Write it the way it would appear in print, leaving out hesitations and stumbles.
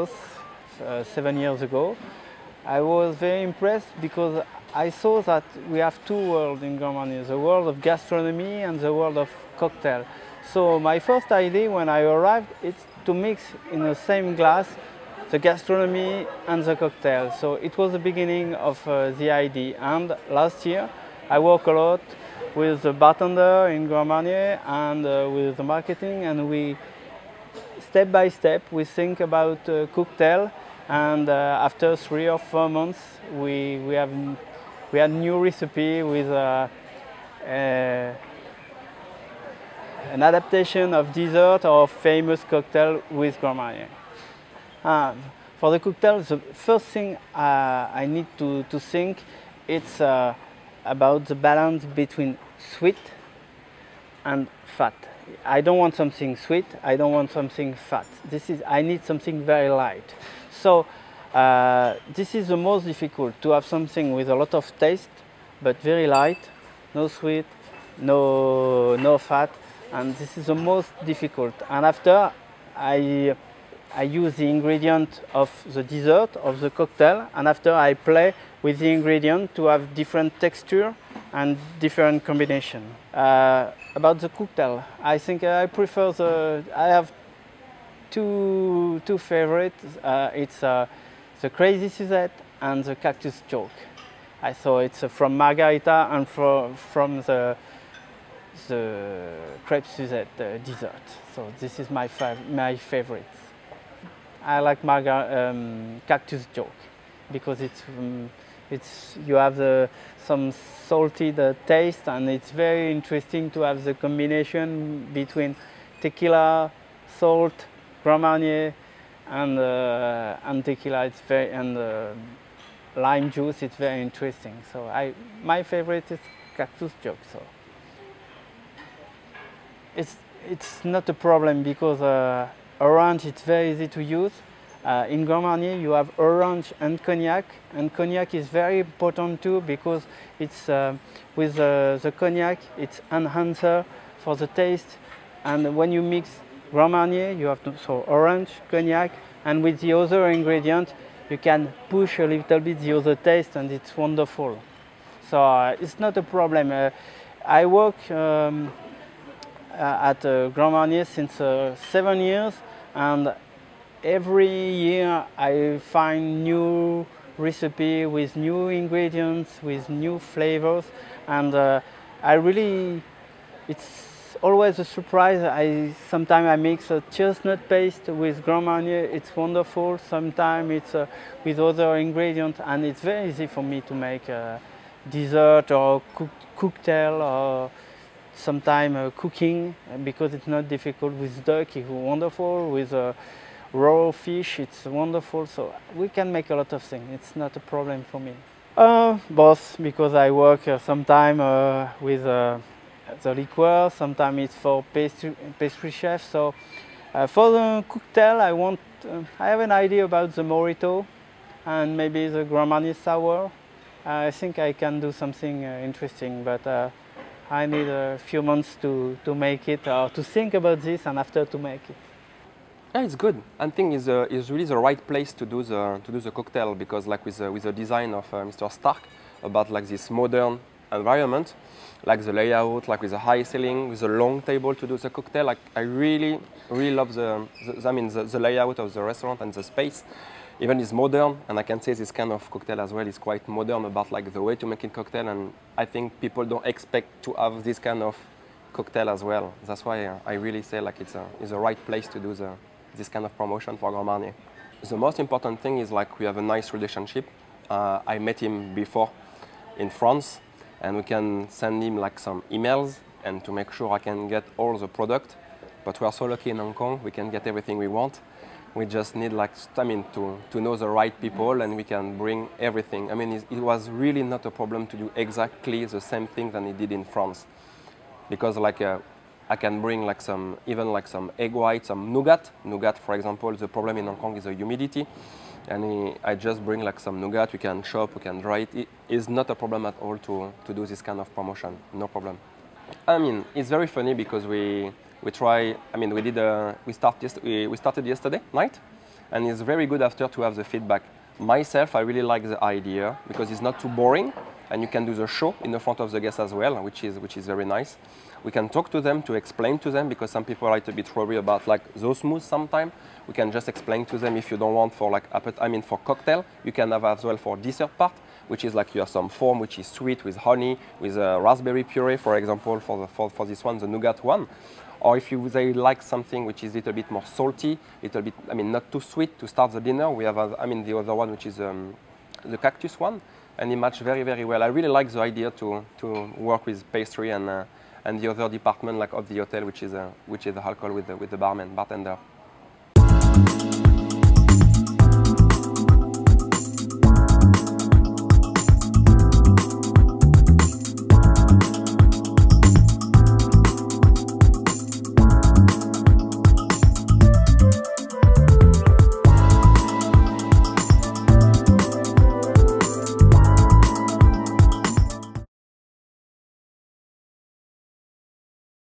Barbados 7 years ago. I was very impressed because I saw that we have two worlds in Grand Marnier, the world of gastronomy and the world of cocktail. So my first idea when I arrived is to mix in the same glass the gastronomy and the cocktail. So it was the beginning of the idea. And last year I worked a lot with the bartender in Grand Marnier and with the marketing, and we step by step we think about cocktail. And after 3 or 4 months, we had new recipe with an adaptation of dessert or famous cocktail with Grand Marnier. For the cocktail, the first thing I need to think it's about the balance between sweet and fat. I don't want something sweet. I don't want something fat. I need something very light. So this is the most difficult, to have something with a lot of taste, but very light, no sweet, no fat, and this is the most difficult. And after I use the ingredient of the dessert, of the cocktail, and after I play with the ingredient to have different texture and different combination. About the cocktail, I think I prefer I have two favorites. It's the Crazy Suzette and the Cactus Joke. I thought it's from Margarita and from the Crepe Suzette dessert. So this is my favorite. I like Cactus Joke because you have some salty taste, and it's very interesting to have the combination between tequila, salt, Grand Marnier, and tequila. And lime juice. It's very interesting. So my favorite is Cactus Joke. So it's not a problem because orange, it's very easy to use. In Grand Marnier you have orange and cognac is very important too, because it's with the cognac it's enhancer for the taste, and when you mix Grand Marnier you have orange, cognac, and with the other ingredient you can push a little bit the other taste, and it's wonderful. So it's not a problem. I work at Grand Marnier since 7 years, and every year I find new recipe with new ingredients, with new flavors, and it's always a surprise. Sometimes I mix a chestnut paste with Grand Marnier, it's wonderful. Sometimes it's with other ingredients, and it's very easy for me to make a dessert or cocktail, or sometimes cooking, because it's not difficult. With duck it's wonderful, with raw fish it's wonderful, so we can make a lot of things. It's not a problem for me. Both, because I work sometimes with the liqueur, sometimes it's for pastry chef. So for the cocktail I have an idea about the Mojito and maybe the Grand Marnier sour. I think I can do something interesting, but I need a few months to make it, or to think about this, and after to make it. Yeah, it's good. I think is really the right place to do the cocktail, because like with the design of Mr. Stark, about like this modern environment, like the layout, like with the high ceiling, with the long table to do the cocktail. Like I really love the layout of the restaurant and the space. Even it's modern, and I can say this kind of cocktail as well is quite modern about like the way to make it cocktail, and I think people don't expect to have this kind of cocktail as well. That's why I really say like it's a right place to do this kind of promotion for Grand Marnier. The most important thing is like we have a nice relationship. I met him before in France, and we can send him like some emails and to make sure I can get all the product. But we are so lucky in Hong Kong, we can get everything we want. We just need like to know the right people, and we can bring everything. I mean, it was really not a problem to do exactly the same thing than he did in France, because like I can bring like some egg white, some nougat. Nougat, for example, the problem in Hong Kong is the humidity, and I just bring like some nougat. We can chop, we can dry it. It is not a problem at all to do this kind of promotion. No problem. I mean, it's very funny because we try. I mean, we started yesterday night, and it's very good after to have the feedback. Myself, I really like the idea because it's not too boring, and you can do the show in the front of the guests as well, which is very nice. We can talk to them to explain to them because some people are a little bit worried about like those moves sometimes. We can just explain to them if you don't want for like for cocktail, you can have as well for dessert part, which is like you have some foam which is sweet with honey, with raspberry puree, for example, for this one, the nougat one. Or if they like something which is a little bit more salty, little bit, not too sweet to start the dinner, we have, the other one which is the cactus one, and it matches very, very well. I really like the idea to work with pastry and the other department like of the hotel, which is the alcohol with the bartender.